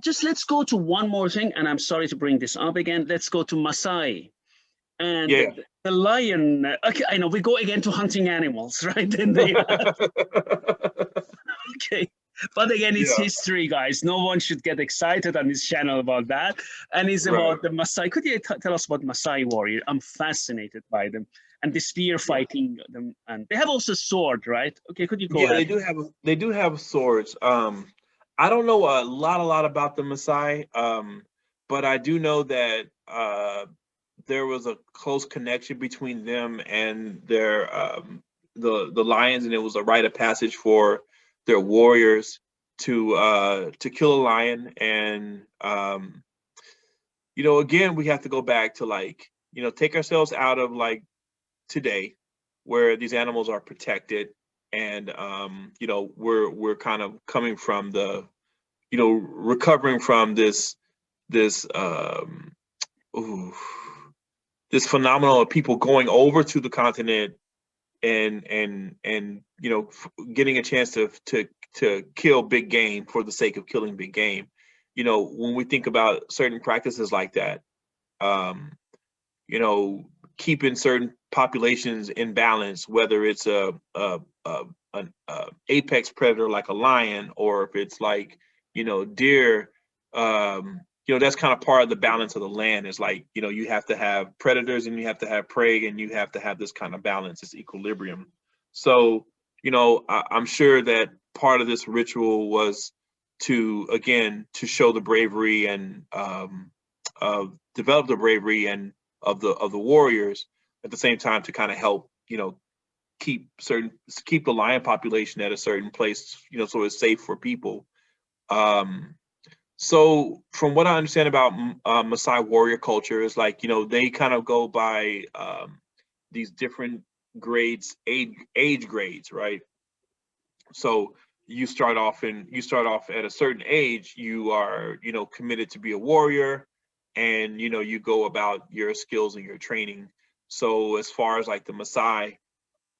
Just let's go to one more thing, and I'm sorry to bring this up again. Let's go to Maasai. And Yeah. the lion, okay, I know we go again to hunting animals, right? Okay. But again, it's Yeah, history, guys. No one should get excited on this channel about that. And it's right. about the Maasai. Could you tell us about Maasai warrior? I'm fascinated by them and the spear Yeah. fighting them. And they have also sword, right? Okay, could you go Yeah, ahead? they do have swords. I don't know a lot about the Maasai, but I do know that there was a close connection between them and their the lions, and it was a rite of passage for their warriors to kill a lion. And again, we have to go back to like take ourselves out of like today, where these animals are protected, and we're kind of coming from the recovering from this ooh, this phenomenon of people going over to the continent and getting a chance to kill big game for the sake of killing big game. When we think about certain practices like that, um, you know, keeping certain populations in balance, whether it's an apex predator like a lion, or if it's like deer. That's kind of part of the balance of the land. Is like you have to have predators and you have to have prey, and you have to have this kind of balance, this equilibrium. So I'm sure that part of this ritual was to show the bravery and develop the bravery and of the warriors, at the same time to kind of help keep the lion population at a certain place, so it's safe for people. So from what I understand about Maasai warrior culture is like they kind of go by these different grades, age grades, right? So you start off at a certain age, you are committed to be a warrior, and you go about your skills and your training. So as far as like the Maasai,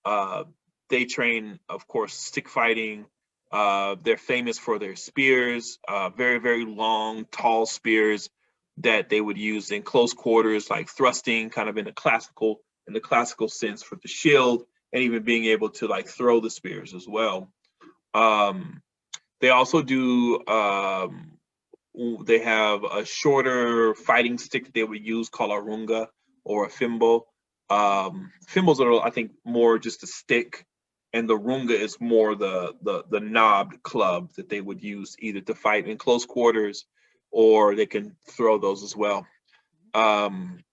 uh, they train, of course, stick fighting. They're famous for their spears, very, very long, tall spears that they would use in close quarters, like thrusting, kind of in the classical sense for the shield, and even being able to like throw the spears as well. Um, they also do. They have a shorter fighting stick that they would use called a runga or a fimbo. Fimbos are, I think, more just a stick, and the runga is more the knobbed club that they would use either to fight in close quarters, or they can throw those as well. Um,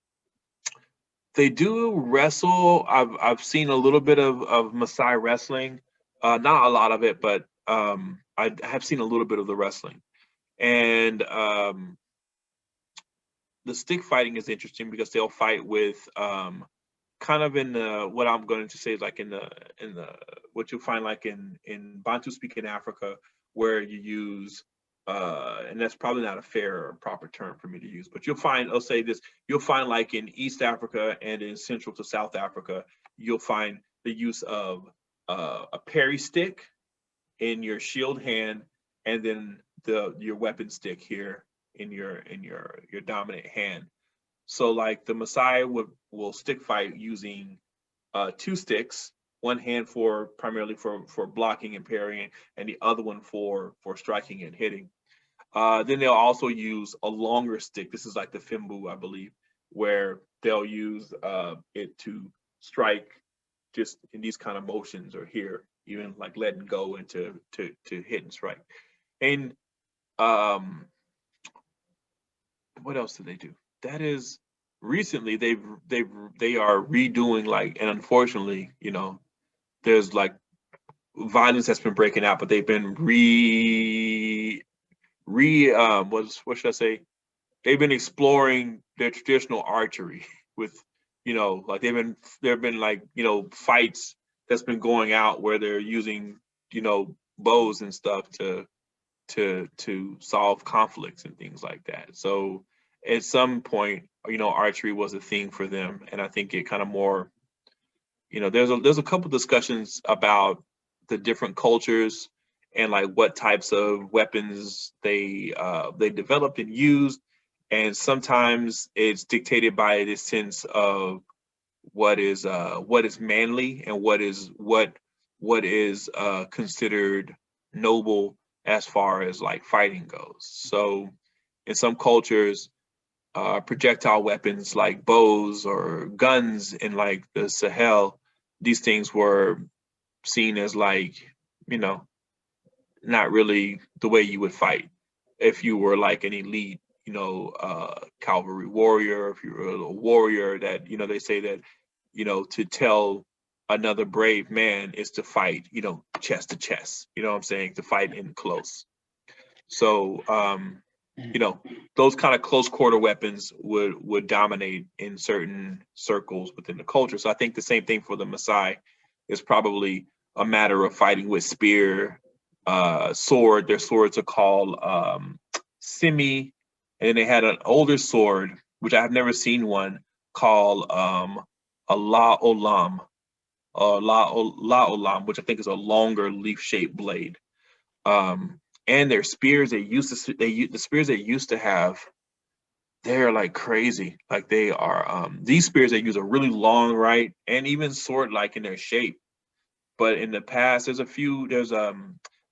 they do wrestle. I've seen a little bit of Maasai wrestling, not a lot of it, but I have seen a little bit of the wrestling. And the stick fighting is interesting because they'll fight with kind of in the what I'm going to say is like in the what you'll find like in Bantu speaking Africa, where you use and that's probably not a fair or proper term for me to use, but I'll say this, you'll find like in East Africa and in Central to South Africa, you'll find the use of a parry stick in your shield hand, and then your weapon stick here in your dominant hand. So like the Maasai will stick fight using two sticks, one hand for primarily for blocking and parrying, and the other one for striking and hitting. Then they'll also use a longer stick. This is like the fimbu, I believe, where they'll use it to strike just in these kind of motions, or here, even like letting go and to hit and strike. And what else do they do? That is recently they are redoing, like, and unfortunately, there's like violence that's been breaking out, but they've been what should I say? They've been exploring their traditional archery with, like there have been like, fights that's been going out where they're using, bows and stuff to solve conflicts and things like that. So at some point, archery was a thing for them, and I think it kind of more, there's a couple discussions about the different cultures and like what types of weapons they developed and used. And sometimes it's dictated by this sense of what is manly and what is considered noble as far as like fighting goes. So in some cultures, projectile weapons like bows or guns in like the Sahel, these things were seen as like, you know, not really the way you would fight if you were like an elite, cavalry warrior, if you were a warrior that, they say that, to tell another brave man is to fight, chest to chest, you know what I'm saying, to fight in close. So, those kind of close quarter weapons would dominate in certain circles within the culture. So I think the same thing for the Maasai is probably a matter of fighting with spear, sword. Their swords are called simi, and then they had an older sword, which I have never seen one, called a la olam, la olam, which I think is a longer leaf-shaped blade. And their spears the spears they used to have, they're like crazy. Like they are these spears they use are really long, right? And even sword like in their shape. But in the past, there's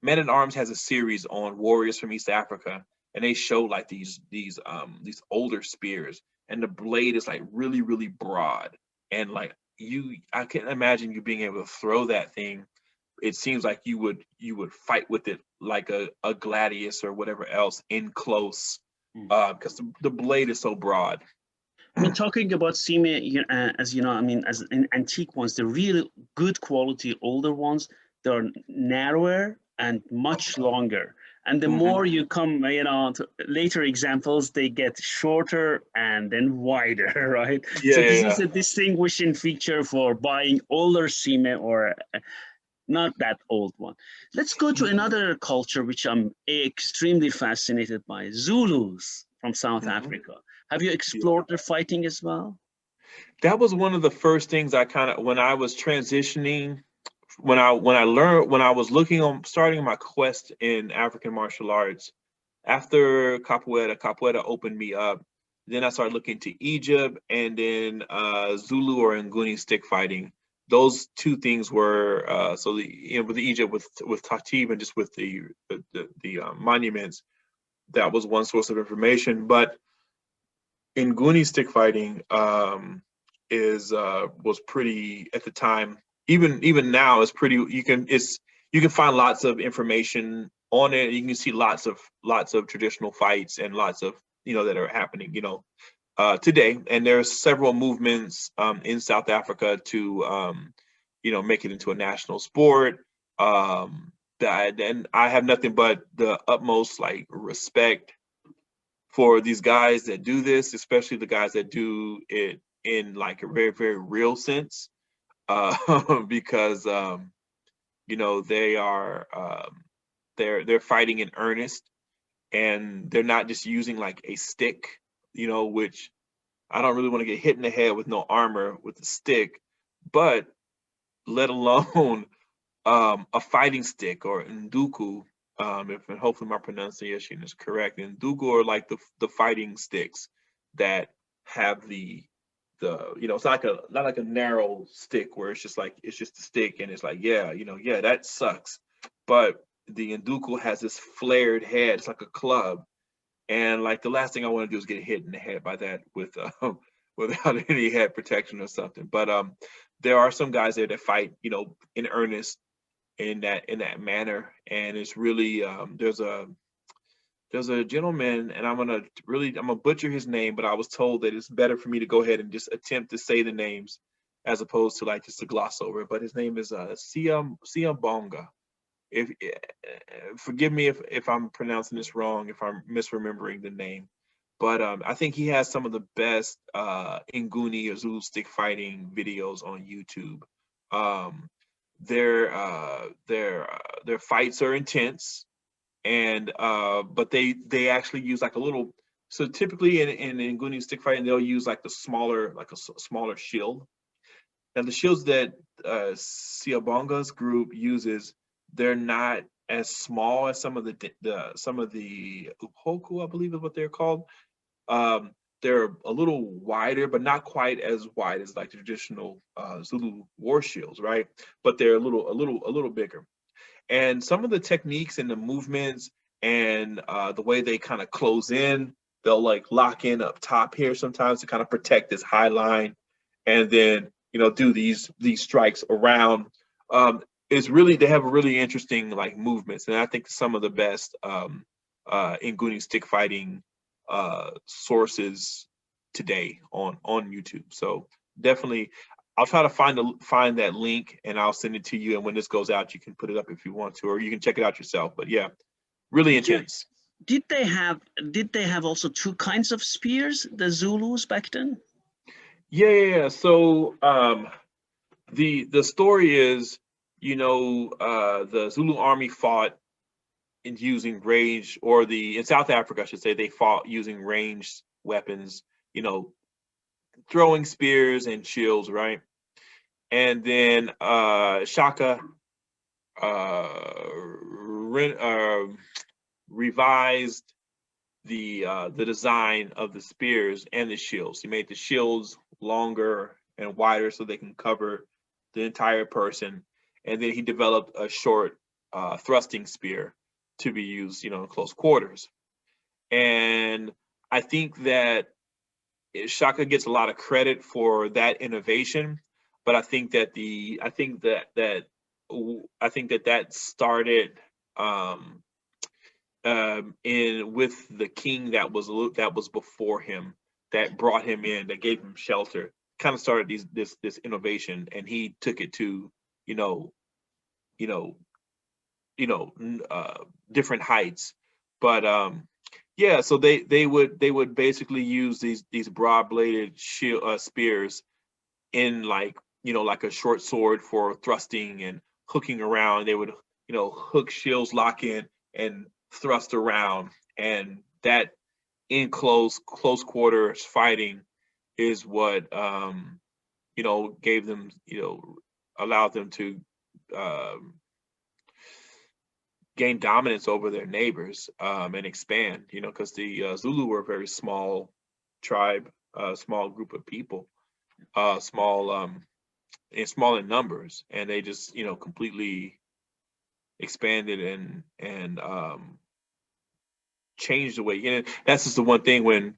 Men at Arms has a series on warriors from East Africa, and they show like these older spears, and the blade is like really, really broad. And like I can't imagine you being able to throw that thing. It seems like you would fight with it like a gladius or whatever else in close, because the blade is so broad. I mean, talking about seme, as you know, I mean, as in antique ones, the really good quality older ones, they're narrower and much longer. And the more you come, to later examples, they get shorter and then wider, right? Yeah, So yeah, this yeah. is a distinguishing feature for buying older seme or not that old one. Let's go to another culture which I'm extremely fascinated by, Zulus from South Mhm. Africa. Have you Yeah. explored their fighting as well? That was one of the first things I kind of when I was transitioning, when I was looking on starting my quest in African martial arts after capoeira opened me up. Then I started looking to Egypt and then Zulu or Nguni stick fighting. Those two things were with Egypt with Tatib and just with the monuments. That was one source of information, but in Nguni stick fighting is was pretty at the time. Even now, it's pretty. You can find lots of information on it. You can see lots of traditional fights and lots of that are happening today. And there's several movements in South Africa to make it into a national sport. And I have nothing but the utmost like respect for these guys that do this, especially the guys that do it in like a very, very real sense, because they are they're fighting in earnest, and they're not just using like a stick, which I don't really want to get hit in the head with no armor with a stick, but let alone a fighting stick or nduku. If and hopefully my pronunciation is correct. Nduku are like the fighting sticks that have it's not like a narrow stick where it's just a stick and it's like yeah that sucks, but the nduku has this flared head. It's like a club, and like the last thing I want to do is get hit in the head by that with without any head protection or something. But there are some guys there that fight in earnest in that manner, and it's really there's a gentleman, and I'm gonna butcher his name, but I was told that it's better for me to go ahead and just attempt to say the names as opposed to like just to gloss over it. But his name is Bonga. If forgive me if I'm pronouncing this wrong, if I'm misremembering the name, but I think he has some of the best Nguni or Zulu stick fighting videos on YouTube. Um, their fights are intense, and but they actually use like a little. So typically in Nguni stick fighting, they'll use like smaller shield. And the shields that Siabonga's group uses, they're not as small as some of the upoku, I believe is what they're called. Um, they're a little wider, but not quite as wide as like the traditional Zulu war shields, right? But they're a little bigger. And some of the techniques and the movements and the way they kind of close in, they'll like lock in up top here sometimes to kind of protect this high line, and then do these strikes around. It's really, they have really interesting like movements, and I think some of the best Nguni stick fighting sources today on YouTube. So definitely, I'll try to find that link and I'll send it to you. And when this goes out, you can put it up if you want to, or you can check it out yourself. But yeah, really Did you intense. did they have also two kinds of spears, the Zulus back then? Yeah. So the story is, the Zulu army fought in using range, or in South Africa, I should say, they fought using ranged weapons, throwing spears and shields, right? And then Shaka revised the design of the spears and the shields. He made the shields longer and wider so they can cover the entire person. And then he developed a short thrusting spear to be used, in close quarters. And I think that Shaka gets a lot of credit for that innovation, but I think that that started in with the king that was before him, that brought him in, that gave him shelter. Kind of started this innovation, and he took it to you know you know different heights. But yeah, so they would basically use these broad bladed spears in like a short sword for thrusting and hooking around. They would hook shields, lock in, and thrust around, and that in close quarters fighting is what gave them, allowed them to um, gain dominance over their neighbors, and expand, because the Zulu were a very small tribe, small group of people, small and small in numbers, and they just completely expanded and changed the way. That's just the one thing when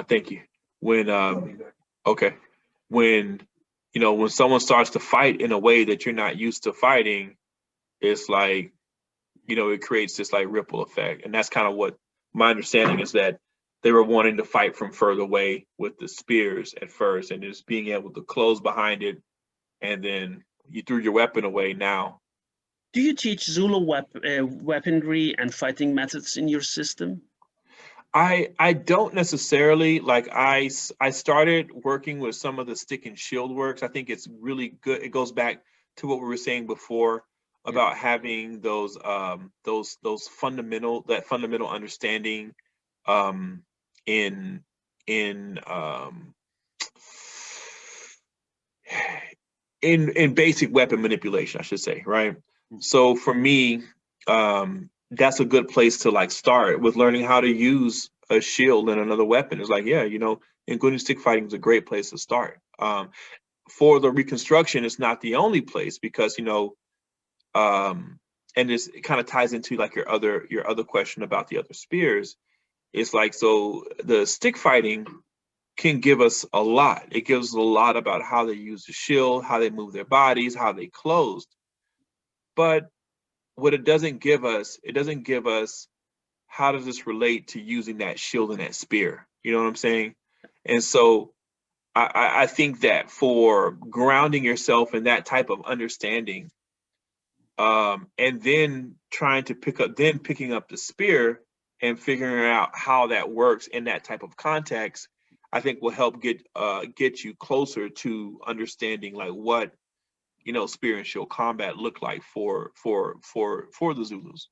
thank you, when okay, when when someone starts to fight in a way that you're not used to fighting, it's like it creates this like ripple effect. And that's kind of what my understanding is, that they were wanting to fight from further away with the spears at first, and just being able to close behind it, and then you threw your weapon away. Now, Do you teach Zulu weaponry and fighting methods in your system? I don't necessarily, like, I started working with some of the stick and shield works. I think it's really good. It goes back to what we were saying before Yeah. about having those fundamental understanding um in in in basic weapon manipulation, I should say, right? So for me, that's a good place to like start with learning how to use a shield and another weapon. It's like, yeah, including stick fighting is a great place to start. For the reconstruction, it's not the only place, because and it kind of ties into like your other question about the other spears. It's like, so the stick fighting can give us a lot. It gives us a lot about how they use the shield, how they move their bodies, how they closed. But what it doesn't give us how does this relate to using that shield and that spear. You know what I'm saying? And so I think that for grounding yourself in that type of understanding, and then picking up the spear and figuring out how that works in that type of context, I think will help get you closer to understanding like what spear and shield combat look like for the Zulus.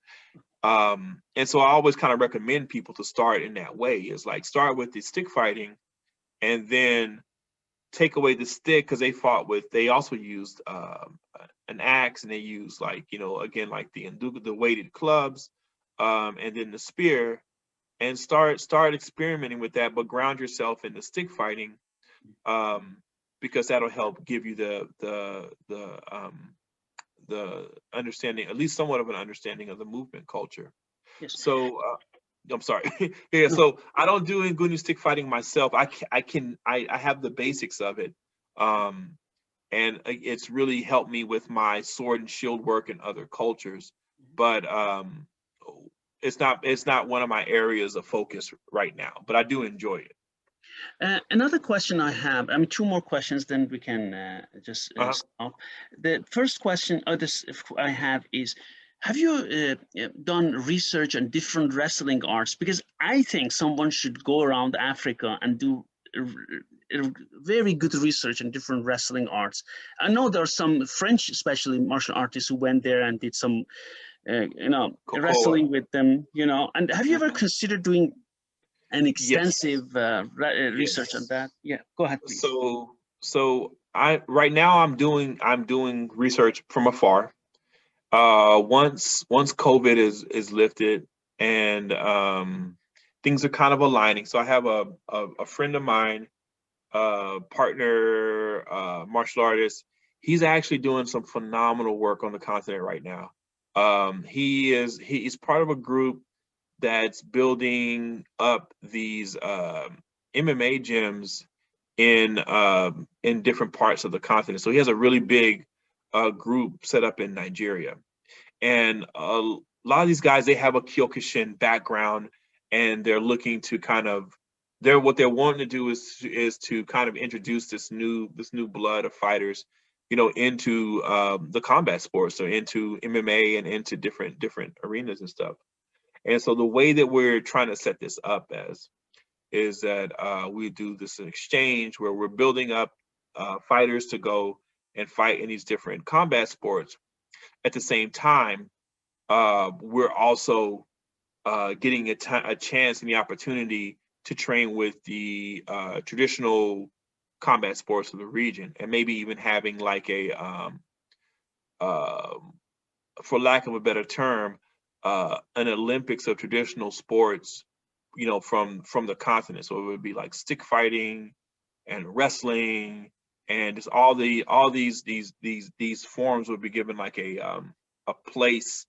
And so I always kind of recommend people to start in that way. Is like, start with the stick fighting, and then take away the stick, because they also used an axe, and they used, like, again, like the weighted clubs, and then the spear, and start experimenting with that, but ground yourself in the stick fighting, because that'll help give you the understanding, at least somewhat of an understanding of the movement culture. Yes. So I'm sorry. Yeah. No. So I don't do Nguni stick fighting myself. I have the basics of it, and it's really helped me with my sword and shield work in other cultures. But it's not one of my areas of focus right now. But I do enjoy it. Another question I have, I mean, two more questions, then we can just stop. The first question I have is, have you done research on different wrestling arts? Because I think someone should go around Africa and do very good research on different wrestling arts. I know there are some French, especially martial artists, who went there and did some, wrestling with them, And have you ever considered doing an extensive research on that? Yeah, go ahead, please. So right now I'm doing research from afar. Once COVID is lifted, and things are kind of aligning. So I have a friend of mine, partner, martial artist. He's actually doing some phenomenal work on the continent right now. He's part of a group that's building up these MMA gyms in different parts of the continent. So he has a really big group set up in Nigeria, and a lot of these guys, they have a Kyokushin background, and they're looking to what they're wanting to do is to kind of introduce this new blood of fighters, into the combat sports, so into MMA and into different arenas and stuff. And so the way that we're trying to set this up is that we do this exchange where we're building up fighters to go and fight in these different combat sports. At the same time, we're also getting a chance and the opportunity to train with the traditional combat sports of the region, and maybe even having like for lack of a better term, an Olympics of traditional sports, from the continent. So it would be like stick fighting and wrestling, and just all these forms would be given like a place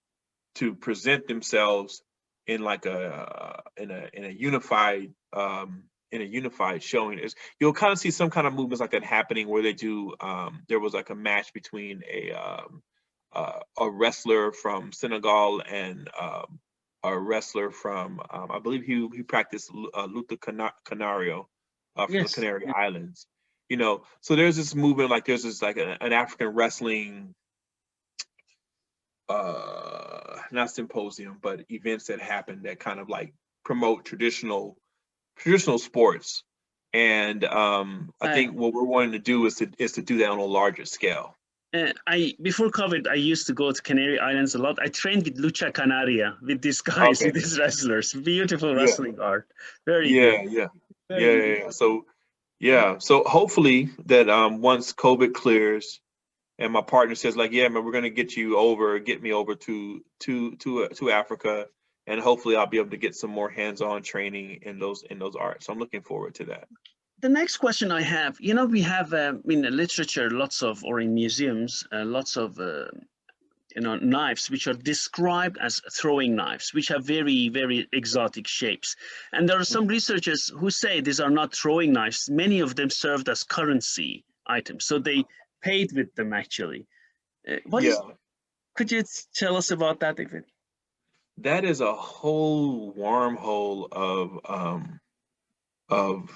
to present themselves in like in a unified showing. You'll kind of see some kind of movements like that happening where they do. There was like a match between a wrestler from Senegal and a wrestler from I believe he practiced luta canario from the Canary Islands. So there's this movement, like there's this like an African wrestling not symposium, but events that happen that kind of like promote traditional sports. And I think what we're wanting to do is to do that on a larger scale. Before COVID, I used to go to Canary Islands a lot. I trained with Lucha Canaria, with these guys, with these wrestlers. Beautiful wrestling art. Very good. Yeah. So hopefully that once COVID clears and my partner says like, yeah, man, we're gonna get me over to Africa, and hopefully I'll be able to get some more hands-on training in those arts. So I'm looking forward to that. The next question I have, we have in literature, or in museums, lots of knives which are described as throwing knives, which have very, very exotic shapes. And there are some researchers who say these are not throwing knives. Many of them served as currency items, so they paid with them actually. Could you tell us about that, David? That is a whole wormhole of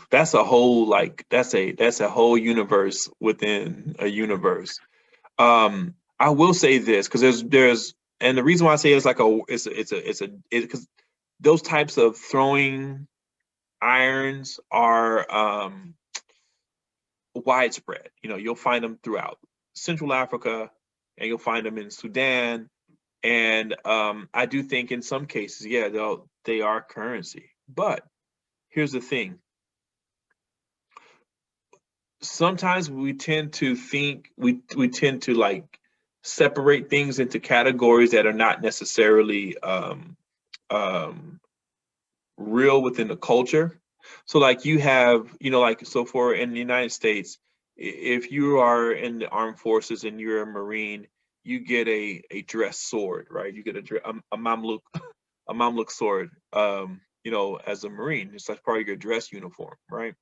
that's a whole universe within a universe. I will say this, because there's and the reason why I say it's like because those types of throwing irons are widespread. You'll find them throughout Central Africa, and you'll find them in Sudan, and I do think in some cases, they are currency. But here's the thing. sometimes we tend to think we tend to like separate things into categories that are not necessarily um, real within the culture. So like you have, like so for in the United States, if you are in the armed forces and you're a Marine, you get a dress sword, right? You get a Mamluk a Mamluk sword, as a Marine. It's like part of your dress uniform, right?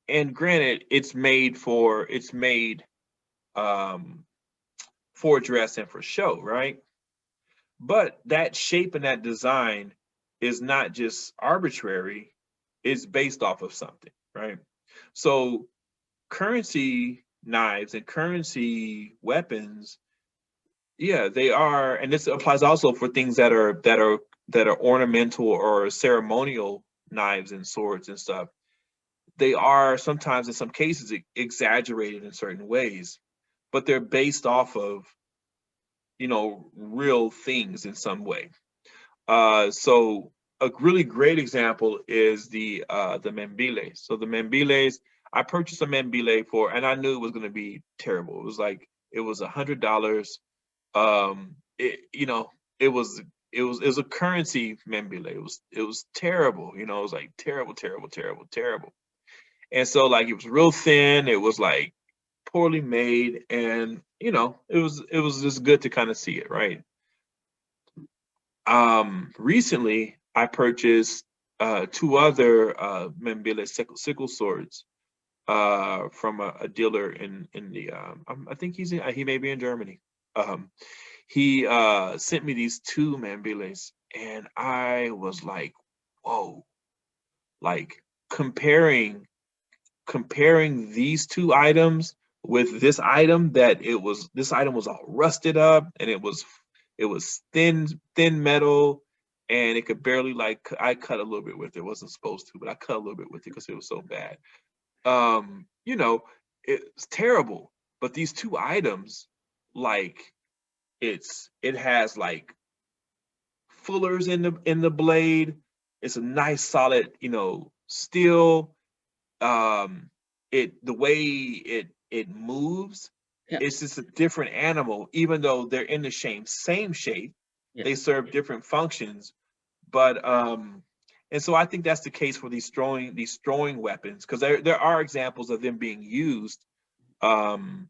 And granted, it's made um, for dress and for show, right? But that shape and that design is not just arbitrary, it's based off of something, right? So currency knives and currency weapons, yeah, they are, and this applies also for things that are ornamental or ceremonial knives and swords and stuff. They are sometimes in some cases exaggerated in certain ways, but they're based off of real things in some way. So a really great example is the Membile. So the Membiles, I purchased a Membile for, and I knew it was going to be terrible. It was $100. It was it was a currency Membile. It was terrible. It was like terrible, terrible, terrible, terrible. And so like it was real thin. It was like poorly made, and it was just good to kind of see it, right? Recently, I purchased two other Membele sickle swords from a dealer in the I think he may be in Germany. Um, he sent me these two Membeles, and I was like, whoa! Like comparing comparing these two items with this item was all rusted up, and it was thin metal, and it could barely, like, I cut a little bit with it. Wasn't supposed to, but I cut a little bit with it because it was so bad. um you know it's terrible, but these two items, like, it has like fullers in the blade. It's a nice solid steel. The way it moves, Yeah. it's just a different animal. Even though they're in the same shape, Yeah. they serve different functions. But and so I think that's the case for these throwing weapons, because there are examples of them being used um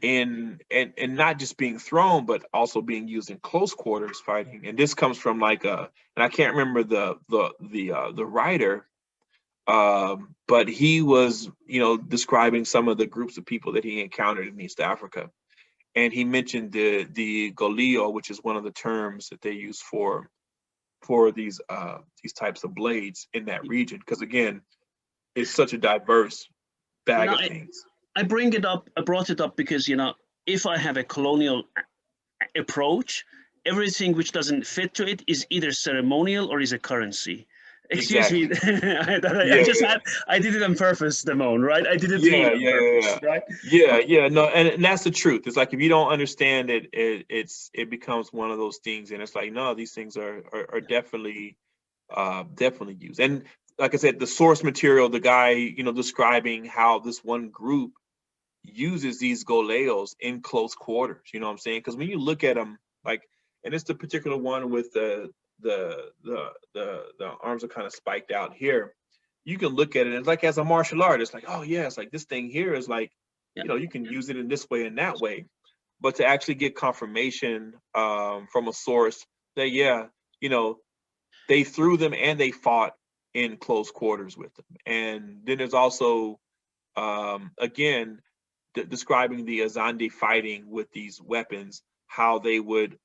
and not just being thrown, but also being used in close quarters fighting. And this comes from like and I can't remember the writer, but he was, describing some of the groups of people that he encountered in East Africa, and he mentioned the golio, which is one of the terms that they use for these types of blades in that region, because again, it's such a diverse You bag know, of I, things. I bring it up. I brought it up because if I have a colonial approach, everything which doesn't fit to it is either ceremonial or is a currency. Excuse me, Exactly. I Yeah, just yeah, had I did it on purpose, Damon. Right? I did it yeah, really on yeah, yeah, purpose. yeah. Right? Yeah, no, and that's the truth. It's like if you don't understand it, it becomes one of those things, and it's like, no, these things are definitely used. And like I said, the source material, the guy, describing how this one group uses these goleos in close quarters. You know what I'm saying? Because when you look at them, like, and it's the particular one with the arms are kind of spiked out here. You can look at it, and it's like, as a martial art, it's like, oh yeah, it's like this thing here is like, Yeah. you can use it in this way and that way. But to actually get confirmation from a source that, yeah, you know, they threw them and they fought in close quarters with them. And then there's also, again, describing the Azande fighting with these weapons, how they would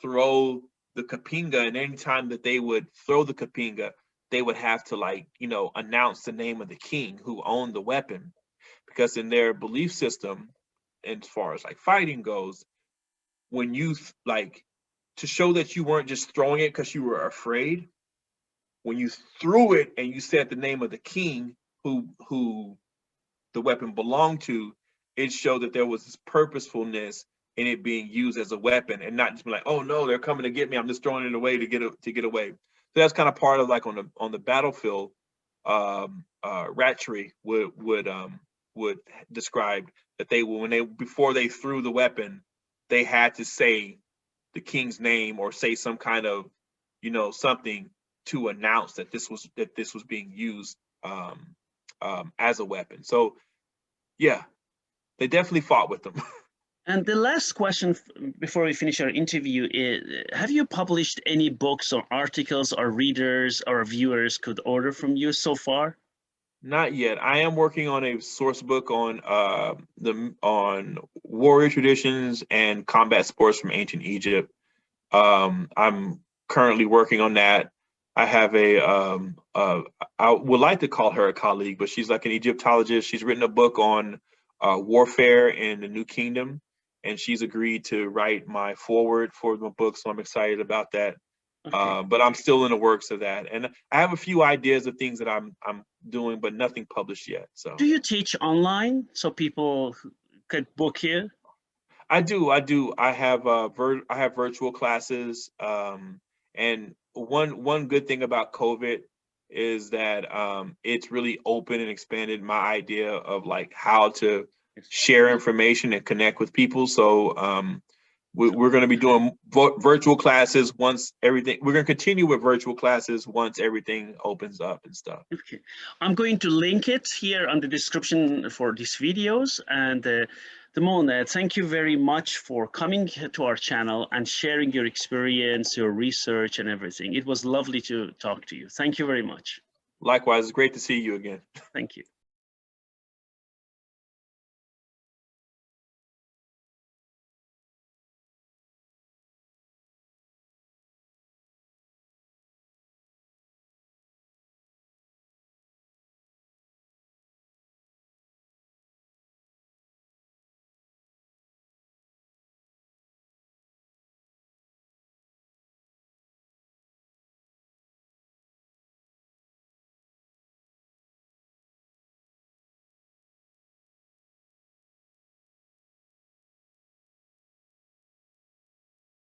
throw the kapinga, and anytime that they would throw the kapinga, they would have to, like, announce the name of the king who owned the weapon, because in their belief system, as far as like fighting goes, when you like, to show that you weren't just throwing it because you were afraid, when you threw it and you said the name of the king who the weapon belonged to, it showed that there was this purposefulness in it being used as a weapon, and not just be like, oh no, they're coming to get me, I'm just throwing it away to get away. So that's kind of part of, like, on the battlefield, Ratchery would describe that they will, before they threw the weapon, they had to say the king's name or say some kind of, something to announce that this was being used as a weapon. So yeah, they definitely fought with them. And the last question before we finish our interview is, have you published any books or articles our readers or viewers could order from you so far? Not yet. I am working on a source book on on warrior traditions and combat sports from ancient Egypt. I'm currently working on that. I have I would like to call her a colleague, but she's like an Egyptologist. She's written a book on warfare in the New Kingdom, and she's agreed to write my foreword for the book. So I'm excited about that. Okay. But I'm still in the works of that, and I have a few ideas of things that I'm doing, but nothing published yet. So Do you teach online so people could book you? I do. I have I have virtual classes. And one good thing about COVID is that it's really open and expanded my idea of like how to share information and connect with people. So we're going to be doing virtual classes once everything. We're going to continue with virtual classes once everything opens up and stuff. Okay, I'm going to link it here on the description for these videos. And Damon, thank you very much for coming to our channel and sharing your experience, your research and everything. It was lovely to talk to you. Thank you very much. Likewise, it's great to see you again. Thank you.